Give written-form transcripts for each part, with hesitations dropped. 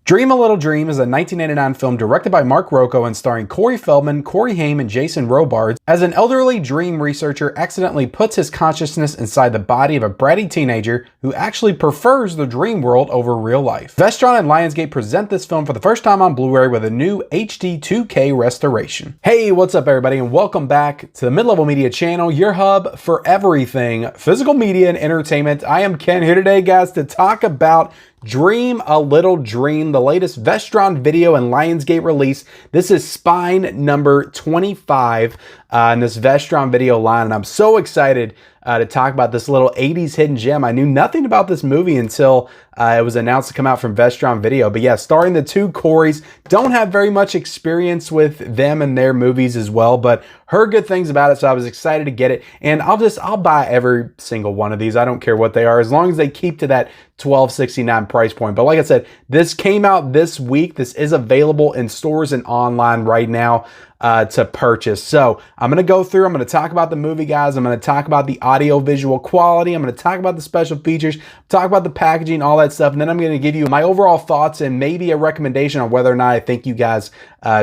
Dream a Little Dream is a 1989 film directed by Mark Rocco and starring Corey Feldman, Corey Haim, and Jason Robards as an elderly dream researcher accidentally puts his consciousness inside the body of a bratty teenager who actually prefers the dream world over real life. VESTRON and LIONSGATE present this film for the first time on Blu-ray with a new HD 2K restoration. Hey, what's up everybody, and welcome back to the Mid-Level Media channel, your hub for everything physical media and entertainment. I am Ken here today, guys, to talk about Dream a Little Dream, the latest VESTRON video and LIONSGATE release. This is spine number 25 in this VESTRON video line, and I'm so excited to talk about this little 80s hidden gem. I knew nothing about this movie until it was announced to come out from VESTRON Video. But yeah, starring the two Coreys. Don't have very much experience with them and their movies as well, but heard good things about it, so I was excited to get it. And I'll buy every single one of these. I don't care what they are, as long as they keep to that $12.69 price point. But like I said, this came out this week. This is available in stores and online right now to purchase. So I'm going to go through, I'm going to talk about the movie, guys. I'm going to talk about the audio visual quality. I'm going to talk about the special features, talk about the packaging, all that stuff. And then I'm going to give you my overall thoughts and maybe a recommendation on whether or not I think you guys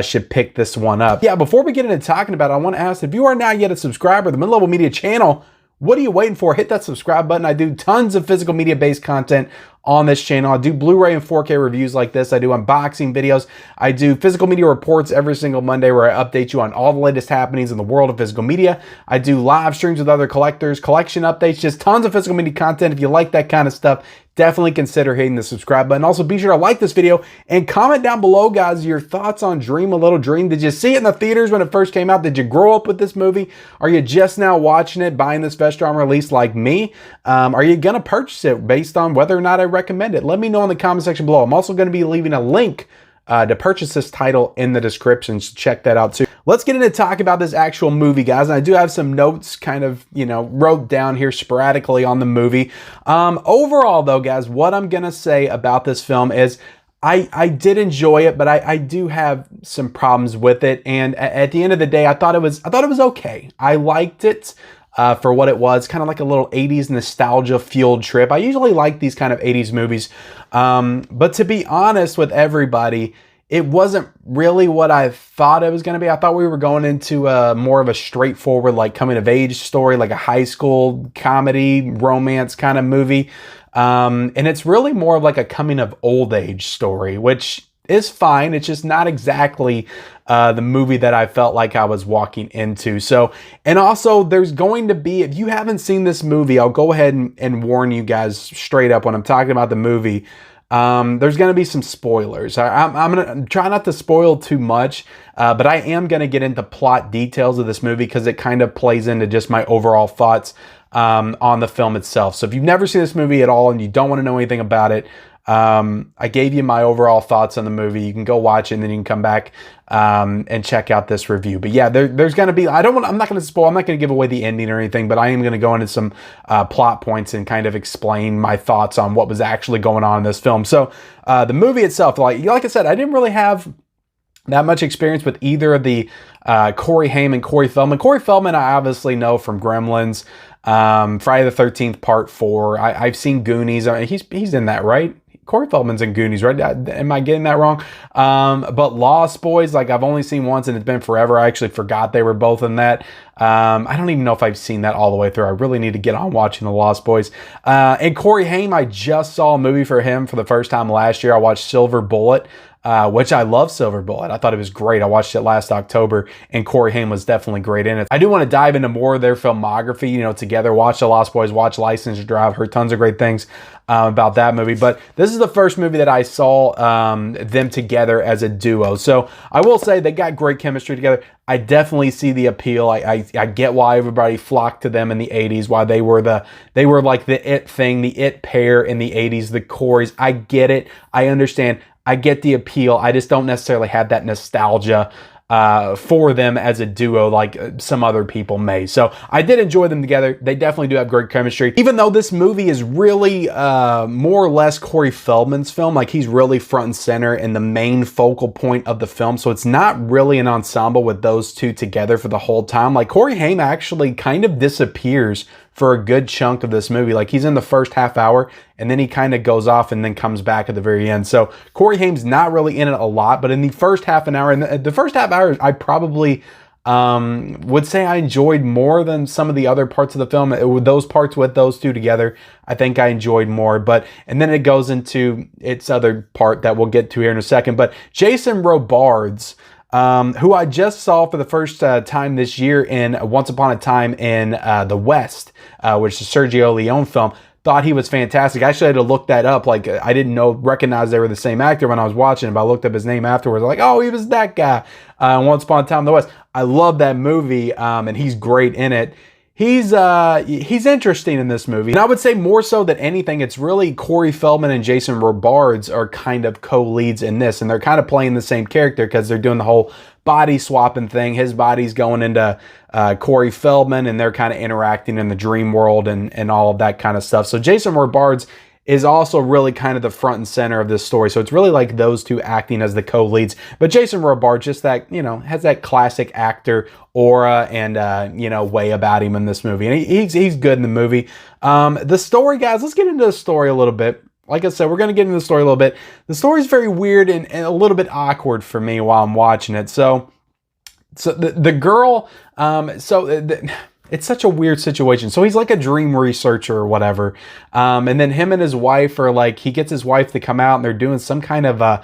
should pick this one up. Yeah, before we get into talking about it, I want to ask, if you are not yet a subscriber to the Mid-Level Media channel, what are you waiting for? Hit that subscribe button. I do tons of physical media based content on this channel. I do Blu-ray and 4K reviews like this. I do unboxing videos. I do physical media reports every single Monday where I update you on all the latest happenings in the world of physical media. I do live streams with other collectors, collection updates, just tons of physical media content. If you like that kind of stuff, definitely consider hitting the subscribe button. Also, be sure to like this video and comment down below, guys, your thoughts on Dream a Little Dream. Did you see it in the theaters when it first came out? Did you grow up with this movie? Are you just now watching it, buying this VESTRON release like me? Are you going to purchase it based on whether or not I recommend it? Let me know in the comment section below. I'm also going to be leaving a link to purchase this title in the description, so check that out too. Let's get into talk about this actual movie, guys. And I do have some notes kind of, wrote down here sporadically on the movie. Overall though, guys, what I'm going to say about this film is I did enjoy it, but I do have some problems with it. And at the end of the day, I thought it was okay. I liked it. For what it was, kind of like a little 80s nostalgia fueled trip. I usually like these kind of 80s movies, but to be honest with everybody, it wasn't really what I thought it was going to be. I thought we were going into more of a straightforward, like coming of age story, like a high school comedy, romance kind of movie. And it's really more of like a coming of old age story, which is fine. It's just not exactly the movie that I felt like I was walking into. So, and also there's going to be, if you haven't seen this movie, I'll go ahead and warn you guys straight up when I'm talking about the movie. There's going to be some spoilers. I'm going to try not to spoil too much, but I am going to get into plot details of this movie because it kind of plays into just my overall thoughts on the film itself. So if you've never seen this movie at all and you don't want to know anything about it, I gave you my overall thoughts on the movie. You can go watch it and then you can come back and check out this review. But yeah, there's going to be, I'm not going to spoil, I'm not going to give away the ending or anything, but I am going to go into some plot points and kind of explain my thoughts on what was actually going on in this film. So the movie itself, like I said, I didn't really have that much experience with either of the Corey Haim and Corey Feldman. Corey Feldman I obviously know from Gremlins, Friday the 13th Part 4. I've seen Goonies. He's in that, right? Corey Feldman's in Goonies, right? Am I getting that wrong? But Lost Boys, like I've only seen once and it's been forever. I actually forgot they were both in that. I don't even know if I've seen that all the way through. I really need to get on watching The Lost Boys. And Corey Haim, I just saw a movie for him for the first time last year. I watched Silver Bullet, which I love Silver Bullet. I thought it was great. I watched it last October and Corey Haim was definitely great in it. I do want to dive into more of their filmography, together. Watch The Lost Boys, watch License to Drive. Heard tons of great things about that movie. But this is the first movie that I saw them together as a duo. So I will say they got great chemistry together. I definitely see the appeal. I get why everybody flocked to them in the 80s, why they were like the it thing, the it pair in the 80s, the Coreys. I get it. I understand. I get the appeal. I just don't necessarily have that nostalgia for them as a duo like some other people may. So I did enjoy them together. They definitely do have great chemistry. Even though this movie is really more or less Corey Feldman's film, like he's really front and center and the main focal point of the film. So it's not really an ensemble with those two together for the whole time. Like Corey Haim actually kind of disappears for a good chunk of this movie. Like, he's in the first half hour, and then he kind of goes off and then comes back at the very end. So Corey Haim's not really in it a lot, but in the first half an hour, and the first half hour, I probably would say I enjoyed more than some of the other parts of the film. Those parts with those two together, I think I enjoyed more. And then it goes into its other part that we'll get to here in a second. But Jason Robards, who I just saw for the first time this year in Once Upon a Time in the West, which is a Sergio Leone film. Thought he was fantastic. I actually had to look that up. Like, I didn't recognize they were the same actor when I was watching it, but I looked up his name afterwards. I'm like, oh, he was that guy. Once Upon a Time in the West. I love that movie, and he's great in it. He's interesting in this movie. And I would say more so than anything, it's really Corey Feldman and Jason Robards are kind of co-leads in this. And they're kind of playing the same character because they're doing the whole body swapping thing. His body's going into Corey Feldman, and they're kind of interacting in the dream world and all of that kind of stuff. So Jason Robards is also really kind of the front and center of this story. So it's really like those two acting as the co-leads. But Jason Robards, just that, has that classic actor aura and, way about him in this movie. And he's good in the movie. The story, guys, let's get into the story a little bit. Like I said, we're going to get into the story a little bit. The story's very weird and a little bit awkward for me while I'm watching it. So the girl, it's such a weird situation. So he's like a dream researcher or whatever. And then him and his wife are like, he gets his wife to come out and they're doing some kind of a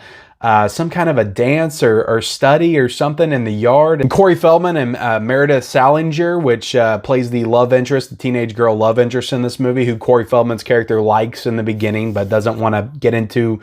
dance or study or something in the yard. And Corey Feldman and Meredith Salinger, which plays the love interest, the teenage girl love interest in this movie, who Corey Feldman's character likes in the beginning, but doesn't want to get into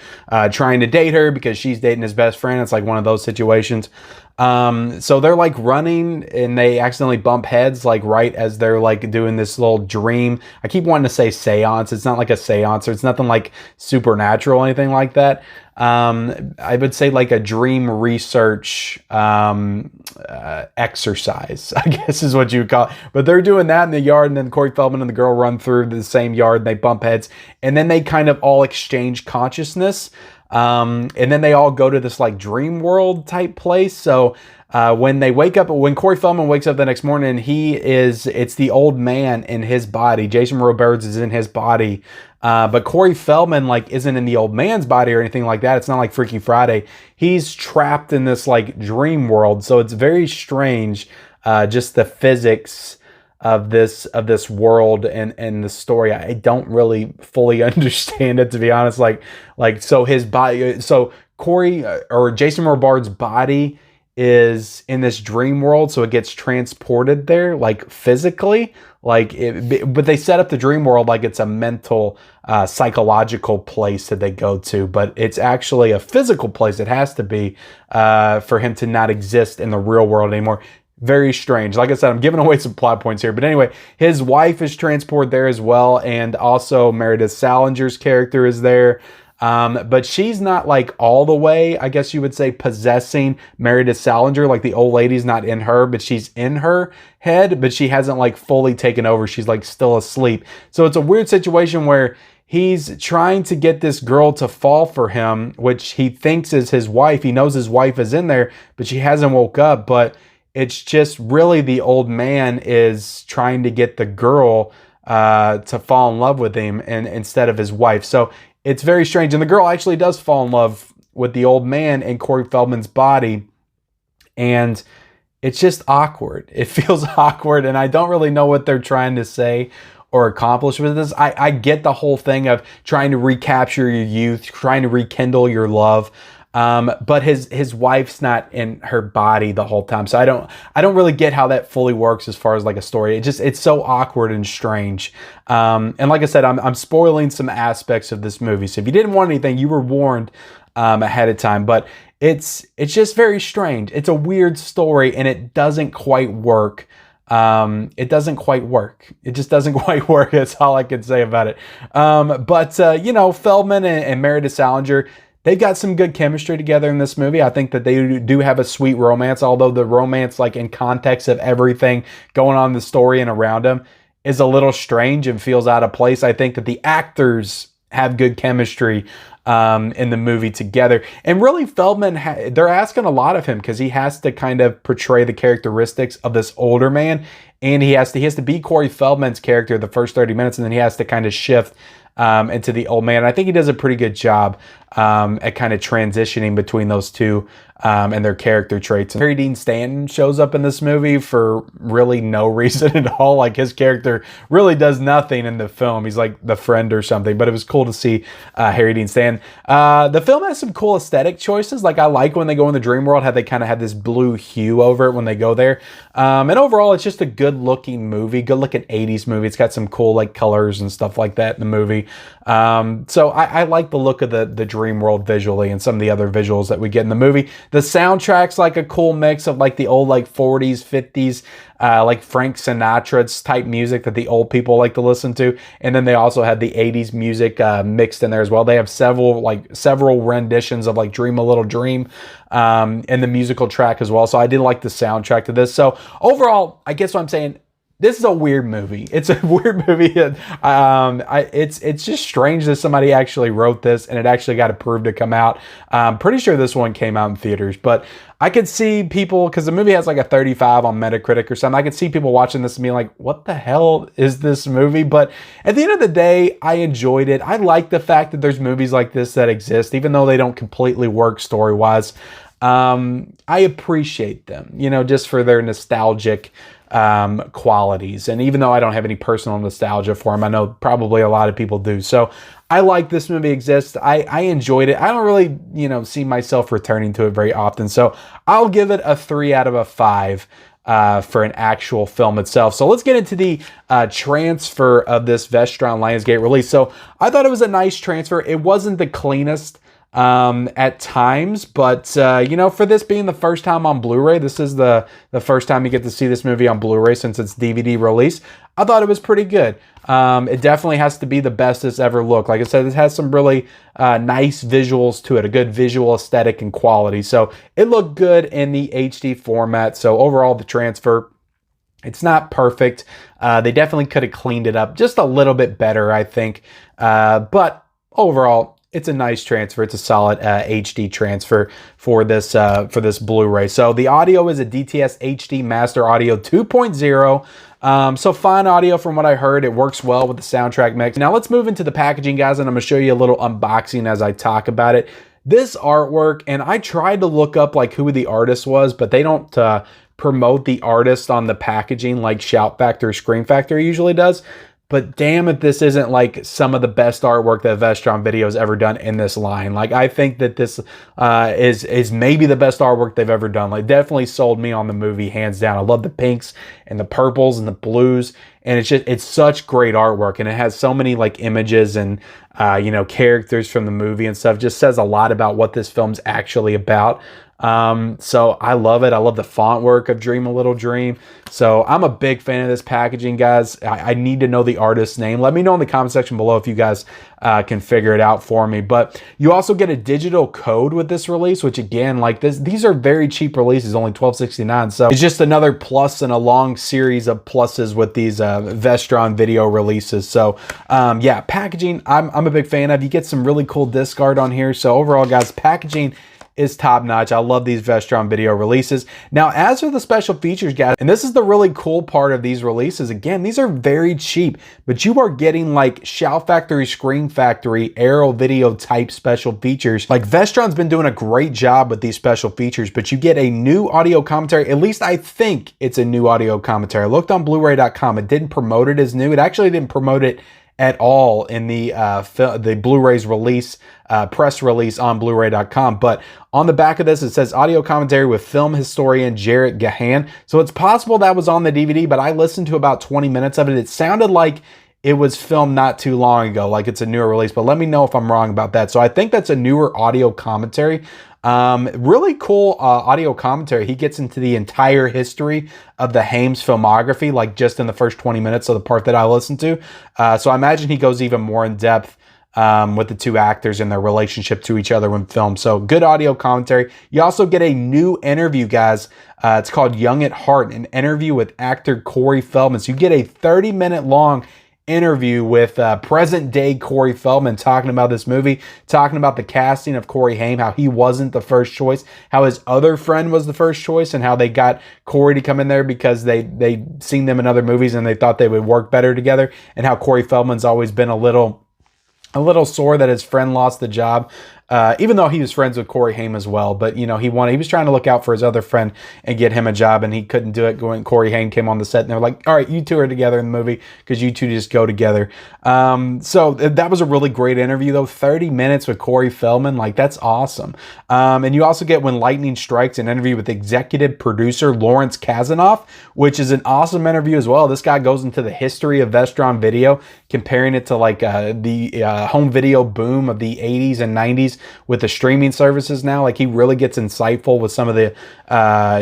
trying to date her because she's dating his best friend. It's like one of those situations. So they're like running and they accidentally bump heads like right as they're like doing this little dream. I keep wanting to say seance. It's not like a seance, or it's nothing like supernatural or anything like that. I would say like a dream research exercise, I guess is what you would call it. But they're doing that in the yard, and then Corey Feldman and the girl run through the same yard and they bump heads, and then they kind of all exchange consciousness. And then they all go to this like dream world type place. So when they wake up, when Corey Feldman wakes up the next morning, it's the old man in his body. Jason Robards is in his body. But Corey Feldman like isn't in the old man's body or anything like that. It's not like Freaky Friday. He's trapped in this like dream world. So it's very strange, just the physics of this world and the story. I don't really fully understand it, to be honest. So his body, so Corey or Jason Robards' body is in this dream world, so it gets transported there, like physically, but they set up the dream world like it's a mental, psychological place that they go to, but it's actually a physical place. It has to be for him to not exist in the real world anymore. Very strange. Like I said, I'm giving away some plot points here. But anyway, his wife is transported there as well. And also Meredith Salinger's character is there. But she's not like all the way, I guess you would say, possessing Meredith Salinger. Like the old lady's not in her, but she's in her head. But she hasn't like fully taken over. She's like still asleep. So it's a weird situation where he's trying to get this girl to fall for him, which he thinks is his wife. He knows his wife is in there, but she hasn't woke up. But it's just really the old man is trying to get the girl to fall in love with him and instead of his wife. So it's very strange. And the girl actually does fall in love with the old man in Corey Feldman's body. And it's just awkward. It feels awkward. And I don't really know what they're trying to say or accomplish with this. I get the whole thing of trying to recapture your youth, trying to rekindle your love. But his wife's not in her body the whole time. So I don't really get how that fully works as far as like a story. It's so awkward and strange. And like I said, I'm spoiling some aspects of this movie. So if you didn't want anything, you were warned, ahead of time, but it's just very strange. It's a weird story and it doesn't quite work. It doesn't quite work. It just doesn't quite work. That's all I can say about it. But Feldman and Meredith Salinger, they've got some good chemistry together in this movie. I think that they do have a sweet romance, although the romance, like in context of everything going on in the story and around them, is a little strange and feels out of place. I think that the actors have good chemistry in the movie together. And really, Feldman, they're asking a lot of him because he has to kind of portray the characteristics of this older man, and he has to be Corey Feldman's character the first 30 minutes, and then he has to kind of shift into the old man. I think he does a pretty good job at kind of transitioning between those two and their character traits. And Harry Dean Stanton shows up in this movie for really no reason at all. Like, his character really does nothing in the film. He's like the friend or something, but it was cool to see Harry Dean Stanton. The film has some cool aesthetic choices. Like, I like when they go in the dream world, how they kind of have this blue hue over it when they go there. And overall, it's just a good looking movie, good looking 80s movie. It's got some cool like colors and stuff like that in the movie. So I like the look of the dream world visually and some of the other visuals that we get in the movie. The soundtrack's like a cool mix of like the old like 40s, 50s, like Frank Sinatra's type music that the old people like to listen to. And then they also had the 80s music mixed in there as well. They have several renditions of like Dream a Little Dream in the musical track as well. So I did like the soundtrack to this. So overall, I guess what I'm saying, this is a weird movie. It's a weird movie. It's just strange that somebody actually wrote this and it actually got approved to come out. I'm pretty sure this one came out in theaters, but I could see people, because the movie has like a 35 on Metacritic or something, I could see people watching this and being like, what the hell is this movie? But at the end of the day, I enjoyed it. I like the fact that there's movies like this that exist, even though they don't completely work story-wise. I appreciate them, you know, just for their nostalgic qualities. And even though I don't have any personal nostalgia for them, I know probably a lot of people do. So I like this movie exists. I enjoyed it. I don't really, you know, see myself returning to it very often. So I'll give it a 3 out of 5 for an actual film itself. So let's get into the transfer of this VESTRON LIONSGATE release. So I thought it was a nice transfer. It wasn't the cleanest at times, but you know, for this being the first time on Blu-ray, this is the first time you get to see this movie on Blu-ray since its DVD release. I thought it was pretty good. It definitely has to be the best it's ever looked. Like I said, it has some really nice visuals to it, a good visual aesthetic and quality. So it looked good in the HD format. So overall, the transfer, it's not perfect. They definitely could have cleaned it up just a little bit better, I think. But overall, it's a nice transfer. It's a solid HD transfer for this Blu-ray. So the audio is a DTS HD Master Audio 2.0. So fine audio from what I heard. It works well with the soundtrack mix. Now let's move into the packaging, guys, and I'm going to show you a little unboxing as I talk about it. This artwork, and I tried to look up like who the artist was, but they don't promote the artist on the packaging like Shout Factory or Scream Factory usually does. But damn it, this isn't like some of the best artwork that Vestron Video has ever done in this line. Like, I think that this is maybe the best artwork they've ever done. Like, definitely sold me on the movie, hands down. I love the pinks and the purples and the blues. And it's such great artwork. And it has so many like images and, you know, characters from the movie and stuff. Just says a lot about what this film's actually about. So I love it. I love the font work of Dream a Little Dream. So I'm a big fan of this packaging, guys. I need to know the artist's name. Let me know in the comment section below if you guys can figure it out for me. But you also get a digital code with this release, which again, like these are very cheap releases, only $12.69. So it's just another plus in a long series of pluses with these Vestron Video releases. So yeah, packaging, I'm a big fan of. You get some really cool disc art on here. So overall, guys, packaging is top notch. I love these Vestron Video releases. Now, as for the special features, guys, and this is the really cool part of these releases, again, these are very cheap, but you are getting like Shout Factory, Scream Factory, Arrow Video type special features. Like, Vestron's been doing a great job with these special features, but you get a new audio commentary. At least I think it's a new audio commentary. I looked on blu-ray.com. It didn't promote it as new. It actually didn't promote it at all in the Blu-ray's release, press release on blu-ray.com. But on the back of this, it says audio commentary with film historian Jarrett Gahan. So it's possible that was on the DVD, but I listened to about 20 minutes of it. It sounded like it was filmed not too long ago, like it's a newer release, but let me know if I'm wrong about that. So I think that's a newer audio commentary. Really cool audio commentary. He gets into the entire history of the Hames filmography, like just in the first 20 minutes of the part that I listened to. So I imagine he goes even more in depth with the two actors and their relationship to each other when filmed. So good audio commentary. You also get a new interview, guys. It's called Young at Heart, an interview with actor Corey Feldman. So you get a 30-minute long interview with present day Corey Feldman, talking about this movie, talking about the casting of Corey Haim, how he wasn't the first choice, how his other friend was the first choice, and how they got Corey to come in there because they seen them in other movies and they thought they would work better together, and how Corey Feldman's always been a little sore that his friend lost the job. Even though he was friends with Corey Haim as well, but you know, he was trying to look out for his other friend and get him a job, and he couldn't do it. Corey Haim came on the set and they were like, all right, you two are together in the movie because you two just go together. So that was a really great interview though. 30 minutes with Corey Feldman, like that's awesome. And you also get When Lightning Strikes, an interview with executive producer Lawrence Kasanoff, which is an awesome interview as well. This guy goes into the history of Vestron video, comparing it to like the home video boom of the 80s and 90s with the streaming services now. Like he really gets insightful with some of the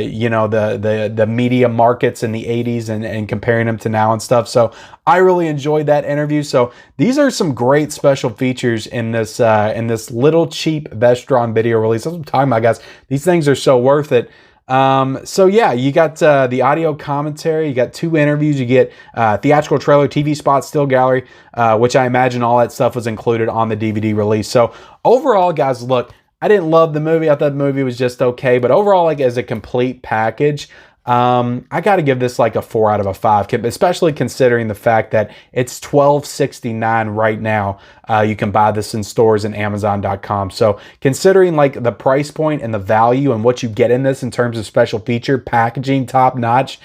you know, the media markets in the 80s and comparing them to now and stuff. So I really enjoyed that interview. So these are some great special features in this little cheap Vestron video release. That's what I'm talking about, guys. These things are so worth it. So yeah, you got the audio commentary, you got 2 interviews, you get theatrical trailer, TV spot, still gallery, which I imagine all that stuff was included on the DVD release. So overall, guys, look, I didn't love the movie. I thought the movie was just okay, but overall, like as a complete package, I got to give this like a 4 out of a 5, especially considering the fact that it's $12.69 right now. You can buy this in stores and Amazon.com. So considering like the price point and the value and what you get in this in terms of special feature, packaging, top notch,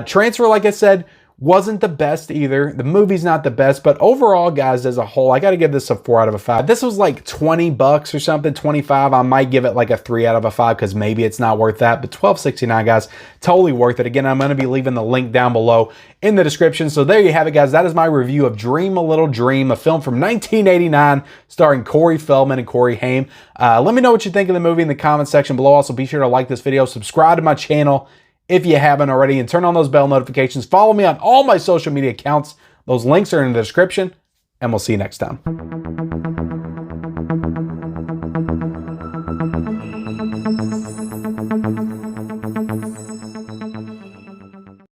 transfer, like I said, wasn't the best either. The movie's not the best, but overall, guys, as a whole, I got to give this a 4 out of a 5. This was like 20 bucks or something, 25. I might give it like a 3 out of a 5 because maybe it's not worth that, but $12.69, guys, totally worth it. Again, I'm going to be leaving the link down below in the description. So there you have it, guys. That is my review of Dream a Little Dream, a film from 1989 starring Corey Feldman and Corey Haim. Let me know what you think of the movie in the comment section below. Also, be sure to like this video, subscribe to my channel if you haven't already, and turn on those bell notifications. Follow me on all my social media accounts. Those links are in the description, and we'll see you next time.